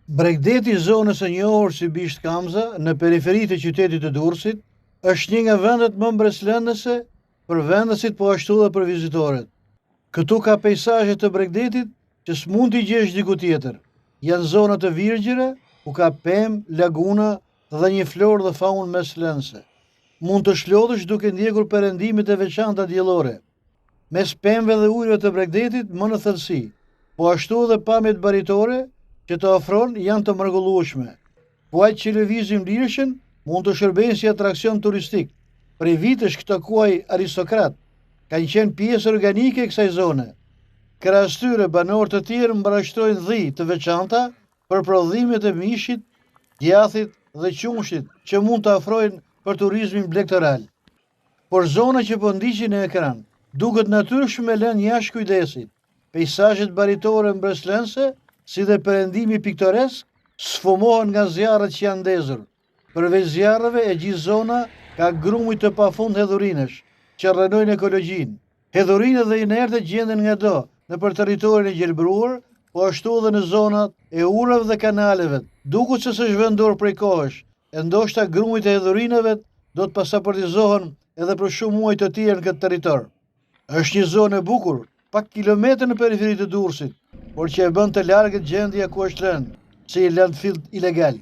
Bregdeti, zonës e njohur si Bisht Kamza, në periferitë e qytetit të Durrësit, është një nga vendet më mbreslëndëse për vendësit po ashtu dhe për vizitorët. Këtu ka pejsazhe të Bregdetit që s'mund t'i gjesh diku tjetër. Janë zona të virgjëre, ku ka pemë, laguna dhe një florë dhe faunë meslëndëse. Mund të shlodhësh duke ndjekur perëndimet e veçanta diellore. Mes pemëve dhe ujëve të Bregdetit më në thellësi, po ashtu dhe pamjet baritore që të ofron janë të mrekullueshme. Kuajt që lëvizin lirshën mund të shërbejnë si atraksion turistik. Prej vitesh këto kuaj aristokrat kanë qenë pjesë organike e kësaj zone. Krahas tyre, banorë të tjerë mbarashtrojnë dhij të veçanta për prodhimet e mishit, djathit dhe qumshit që mund të ofrojnë për turizmin blegtoral. Por zona që po ndiqni në ekran duket natyrshme e lënë jashtë kujdesit. Pejsazhet baritore mbreslënse, si dhe perëndimi piktoresk, sfumohen nga zjarret që janë ndezur. Përveç zjarreve e gjithë zona ka grumuj të pafund hedhurinësh, që rrënojnë ekologjinë. Hedhurinë dhe inertet gjenden ngado nëpër territorin e gjelbëruar, po ashtu edhe në zonat e urrave dhe kanaleve, duket se s'është vendur prej kohësh, e ndoshta grumujt e hedhurinave do të pasaportizohen edhe për shumë muaj të tjerë në këtë territor. Është një zonë e bukur, pak kilometra në periferi të Durrësit, por që e bën të largët gjendja ku është lënë, si i lëndfill ilegal.